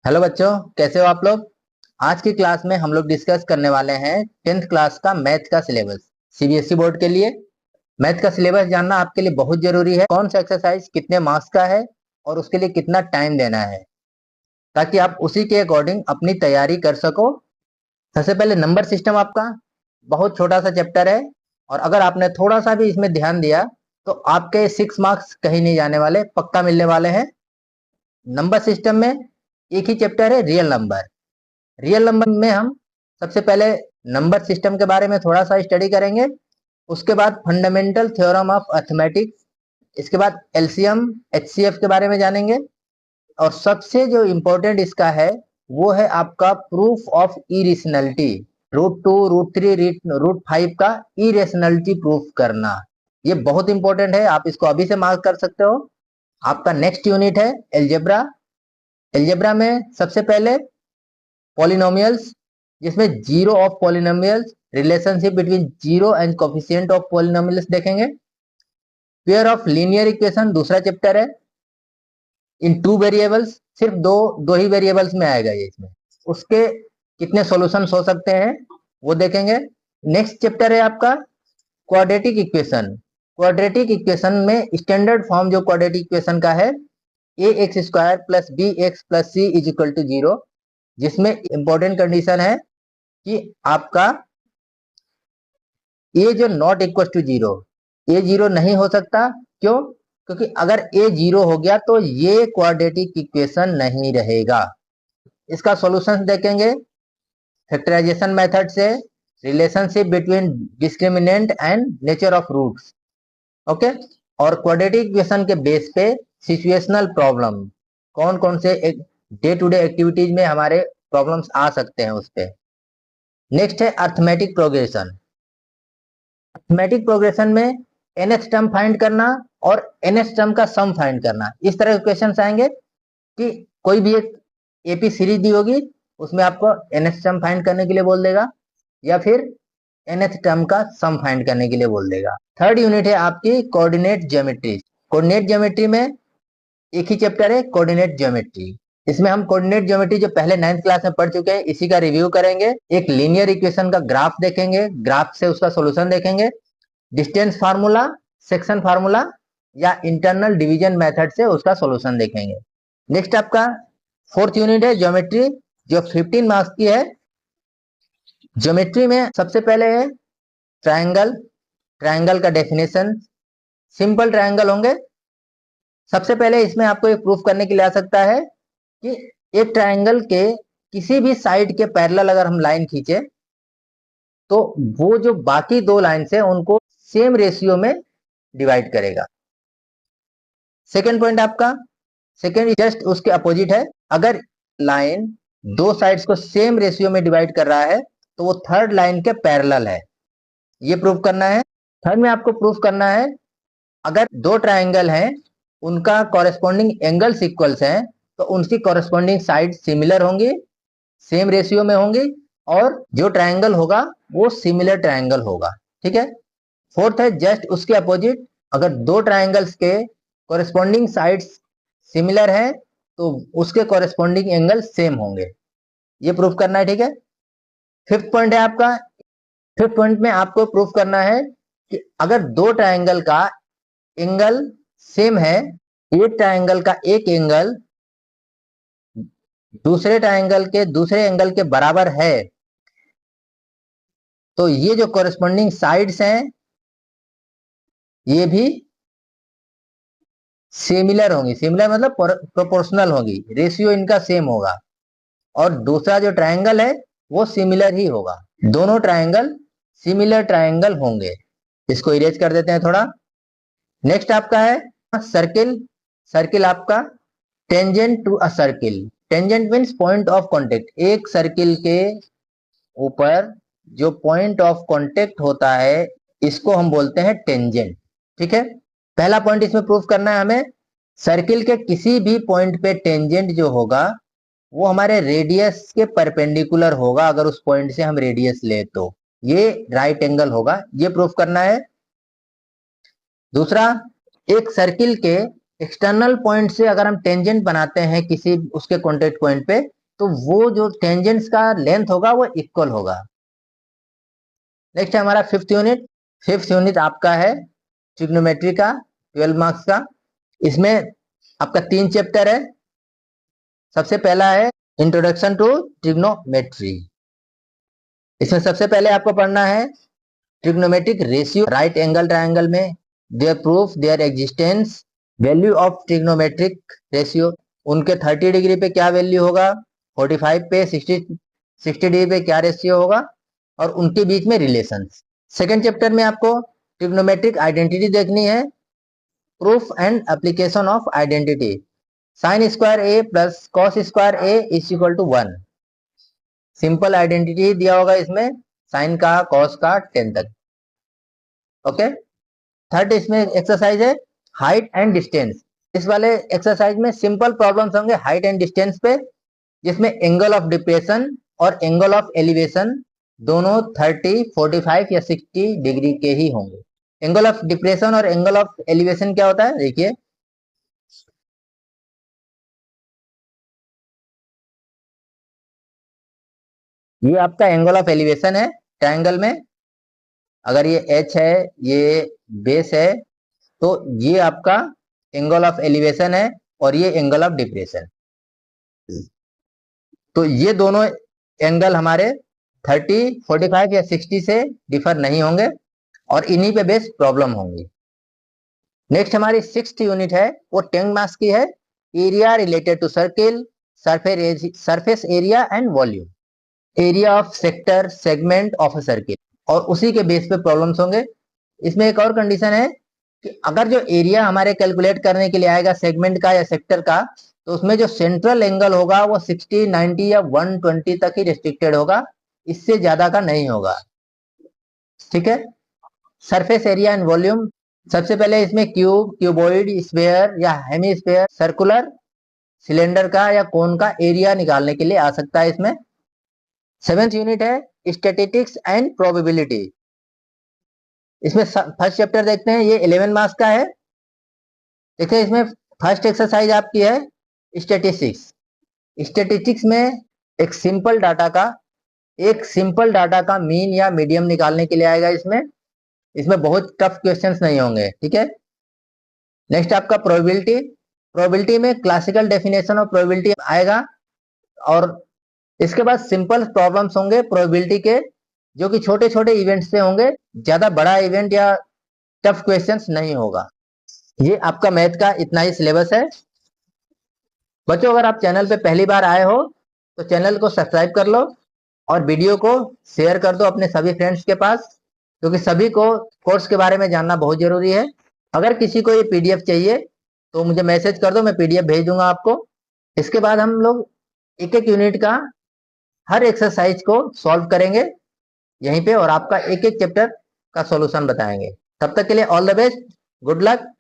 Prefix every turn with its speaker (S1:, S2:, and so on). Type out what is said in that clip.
S1: Hello बच्चों, कैसे हो आप लोग। आज की क्लास में हम लोग डिस्कस करने वाले हैं 10th क्लास का मैथ का सिलेबस। सीबीएसई बोर्ड के लिए मैथ का सिलेबस जानना आपके लिए बहुत जरूरी है। कौन सा एक्सरसाइज कितने मार्क्स का है और उसके लिए कितना टाइम देना है, ताकि आप उसी के अकॉर्डिंग अपनी तैयारी कर सको। सबसे पहले नंबर सिस्टम आपका बहुत छोटा सा चैप्टर है, और अगर आपने थोड़ा सा भी इसमें ध्यान दिया तो आपके 6 मार्क्स कहीं नहीं जाने वाले, पक्का मिलने वाले हैं। नंबर सिस्टम में एक ही चैप्टर है, रियल नंबर। रियल नंबर में हम सबसे पहले नंबर सिस्टम के बारे में थोड़ा सा स्टडी करेंगे, उसके बाद फंडामेंटल थ्योरम ऑफ अर्थमेटिक्स, इसके बाद एलसीएम एचसीएफ के बारे में जानेंगे, और सबसे जो इम्पोर्टेंट इसका है वो है आपका proof of irrationality. Root 2 root 3 root 5 का इरेशनलिटी प्रूफ करना, ये बहुत इंपॉर्टेंट है। आप इसको अभी से मार्क कर सकते हो। आपका नेक्स्ट यूनिट है एलजेब्रा। एलजेब्रा में सबसे पहले पॉलिनोमियल्स, जिसमें zero of polynomials, relationship between zero and coefficient of polynomials देखेंगे। पेयर ऑफ लीनियर इक्वेशन दूसरा चैप्टर है, इन 2 वेरिएबल्स, सिर्फ दो दो ही वेरिएबल्स में आएगा ये। इसमें उसके कितने सॉल्यूशंस हो सकते हैं वो देखेंगे। नेक्स्ट चैप्टर है आपका क्वाड्रेटिक इक्वेशन। क्वाड्रेटिक इक्वेशन में स्टैंडर्ड फॉर्म जो क्वाड्रेटिक इक्वेशन का है, A X square plus B X plus C is equal to 0, जिसमें इंपॉर्टेंट कंडीशन है कि आपका ए जो नॉट इक्वल टू 0, ए 0 नहीं हो सकता। क्यों? क्योंकि अगर ए 0 हो गया तो ये क्वाड्रेटिक इक्वेशन नहीं रहेगा। इसका सॉल्यूशंस देखेंगे फैक्टराइजेशन मेथड से, relationship between discriminant and nature of roots, okay. और क्वाड्रेटिक इक्वेशन के बेस पे सिचुएशनल प्रॉब्लम, कौन कौन से डे टू डे एक्टिविटीज में हमारे प्रॉब्लम्स आ सकते हैं उस पे। नेक्स्ट है अर्थमेटिक प्रोग्रेशन। अर्थमेटिक प्रोग्रेशन में nth टर्म फाइंड करना और nth टर्म का सम फाइंड करना, इस तरह के क्वेश्चन आएंगे कि कोई भी एक एपी सीरीज दी होगी, उसमें आपको nth टर्म फाइंड करने के लिए बोल देगा, या फिर nth टर्म का सम फाइंड करने के लिए बोल देगा। थर्ड यूनिट है आपकी कोऑर्डिनेट ज्योमेट्री। कोऑर्डिनेट ज्योमेट्री में एक ही चैप्टर है कोऑर्डिनेट ज्योमेट्री। इसमें हम कोऑर्डिनेट ज्योमेट्री जो पहले 9th क्लास में पढ़ चुके हैं, इसी का रिव्यू करेंगे। एक लीनियर इक्वेशन का ग्राफ देखेंगे, ग्राफ से उसका सॉल्यूशन देखेंगे, डिस्टेंस फार्मूला, सेक्शन फार्मूला या इंटरनल डिवीजन मेथड से उसका सॉल्यूशन देखेंगे। नेक्स्ट आपका फोर्थ यूनिट है ज्योमेट्री, जो 15 मार्क्स की है। ज्योमेट्री में सबसे पहले है ट्रायंगल। ट्रायंगल का डेफिनेशन, सिंपल ट्रायंगल होंगे। सबसे पहले इसमें आपको एक प्रूफ करने के लिए आ सकता है कि एक ट्रायंगल के किसी भी साइड के पैरेलल अगर हम लाइन खींचे तो वो जो बाकी दो लाइन है उनको सेम रेशियो में डिवाइड करेगा। सेकेंड पॉइंट आपका, सेकेंड जस्ट उसके अपोजिट है। अगर लाइन दो साइड्स को सेम रेशियो में डिवाइड कर रहा है तो वो थर्ड लाइन के पैरेलल है, ये प्रूफ करना है। थर्ड में आपको प्रूफ करना है अगर दो ट्रायंगल हैं, उनका कॉरेस्पॉन्डिंग एंगल्स इक्वल्स हैं, तो उनकी कॉरेस्पॉन्डिंग साइड सिमिलर होंगी, सेम रेशियो में होंगी, और जो ट्रायंगल होगा वो सिमिलर ट्रायंगल होगा। ठीक है। फोर्थ है जस्ट उसके अपोजिट, अगर दो ट्रायंगल्स के कॉरेस्पॉन्डिंग साइड्स सिमिलर हैं तो उसके कॉरेस्पॉन्डिंग एंगल सेम होंगे, ये प्रूफ करना है। ठीक है। फिफ्थ पॉइंट है आपका, फिफ्थ पॉइंट में आपको प्रूफ करना है कि अगर दो ट्रायंगल का एंगल सेम है, एक ट्रायंगल का एक एंगल दूसरे ट्रायंगल के दूसरे एंगल के बराबर है, तो ये जो कॉरेस्पॉन्डिंग साइड्स हैं ये भी सिमिलर होंगी। सिमिलर मतलब प्रोपोर्शनल होगी, रेशियो इनका सेम होगा, और दूसरा जो ट्रायंगल है वो सिमिलर ही होगा। दोनों ट्रायंगल सिमिलर ट्रायंगल होंगे। इसको इरेज कर देते हैं थोड़ा। नेक्स्ट आपका है सर्किल। सर्किल आपका tangent to a circle. Tangent means point of contact. एक सर्किल के ऊपर जो पॉइंट ऑफ कांटेक्ट होता है इसको हम बोलते हैं टेंजेंट। ठीक है। पहला पॉइंट इसमें प्रूफ करना है हमें, सर्किल के किसी भी पॉइंट पे टेंजेंट जो होगा वो हमारे रेडियस के परपेंडिकुलर होगा। अगर उस पॉइंट से हम रेडियस ले तो ये राइट एंगल होगा, ये प्रूफ करना है। दूसरा, एक सर्किल के एक्सटर्नल पॉइंट से अगर हम टेंजेंट बनाते हैं किसी उसके कॉन्टेक्ट पॉइंट पे, तो वो जो टेंजेंट्स का लेंथ होगा वो इक्वल होगा। नेक्स्ट है हमारा फिफ्थ यूनिट आपका है ट्रिग्नोमेट्री का 12 मार्क्स का। इसमें आपका 3 चैप्टर है। सबसे पहला है इंट्रोडक्शन टू ट्रिग्नोमेट्री। इसमें सबसे पहले आपको पढ़ना है trigonometric ratio, right angle triangle में their proof, their existence, value of trigonometric ratio, उनके 30 डिग्री पे क्या वैल्यू होगा, 45 पे 60 डिग्री पे क्या रेशियो होगा, और उनके बीच में रिलेशन। सेकेंड चैप्टर में आपको ट्रिग्नोमेट्रिक आइडेंटिटी देखनी है, proof and application of identity, sine square A plus cos square A is equal to 1। Simple identity दिया होगा इसमें, साइन का, कॉस का, 10 तक। ओके। थर्ड इसमें एक्सरसाइज है हाइट एंड डिस्टेंस। इस वाले एक्सरसाइज में सिंपल प्रॉब्लम्स होंगे हाइट एंड डिस्टेंस पे, जिसमें एंगल ऑफ डिप्रेशन और एंगल ऑफ एलिवेशन दोनों 30, 45 या 60 डिग्री के ही होंगे। एंगल ऑफ डिप्रेशन और एंगल ऑफ एलिवेशन क्या होता है, देखिए। ये आपका एंगल ऑफ एलिवेशन है ट्रायंगल में। अगर ये एच है, ये बेस है, तो ये आपका एंगल ऑफ एलिवेशन है और ये एंगल ऑफ डिप्रेशन। तो ये दोनों एंगल हमारे 30, 45 या 60 से डिफर नहीं होंगे और इन्हीं पे बेस प्रॉब्लम होंगी। नेक्स्ट हमारी 6th यूनिट है, वो 10 मार्क्स की है, area related to circle, surface area and volume, area of sector, segment of a circle, और उसी के बेस पे प्रॉब्लम्स होंगे। इसमें एक और कंडीशन है कि अगर जो एरिया हमारे कैलकुलेट करने के लिए आएगा सेगमेंट का या सेक्टर का, तो उसमें जो सेंट्रल एंगल होगा वो 60, 90 या 120 तक ही रेस्ट्रिक्टेड होगा, इससे ज्यादा का नहीं होगा। ठीक है। सरफेस एरिया एंड वॉल्यूम, सबसे पहले इसमें क्यूब, क्यूबॉइड, स्फीयर या हेमीस्फीयर, सर्कुलर, सिलेंडर का या कोन का एरिया निकालने के लिए आ सकता है इसमें। 7th यूनिट है स्टैटिस्टिक्स एंड प्रोबेबिलिटी। इसमें फर्स्ट चैप्टर देखते हैं, ये 11 मार्क्स का है। देखिए इसमें फर्स्ट एक्सरसाइज आपकी है स्टैटिस्टिक्स। स्टैटिस्टिक्स में एक सिंपल डाटा का मीन या मीडियम निकालने के लिए आएगा इसमें। इसमें बहुत टफ क्वेश्चंस नहीं होंगे। ठीक है। नेक्स्ट आपका प्रोबेबिलिटी में क्लासिकल डेफिनेशन ऑफ प्रोबेबिलिटी आएगा, और इसके बाद सिंपल प्रॉब्लम्स होंगे प्रोबेबिलिटी के, जो कि छोटे छोटे इवेंट्स से होंगे, ज्यादा बड़ा इवेंट या टफ क्वेश्चंस नहीं होगा। ये आपका मैथ का इतना ही सिलेबस है। बच्चों अगर आप चैनल पे पहली बार आए हो तो चैनल को सब्सक्राइब कर लो और वीडियो को शेयर कर दो अपने सभी फ्रेंड्स के पास, क्योंकि सभी को कोर्स के बारे में जानना बहुत जरूरी है। अगर किसी को ये पीडीएफ चाहिए तो मुझे मैसेज कर दो, मैं पीडीएफ भेज दूंगा आपको। इसके बाद हम लोग एक एक यूनिट का हर एक्सरसाइज को सॉल्व करेंगे यहीं पे, और आपका एक एक चैप्टर का सॉल्यूशन बताएंगे। तब तक के लिए all the best, good luck.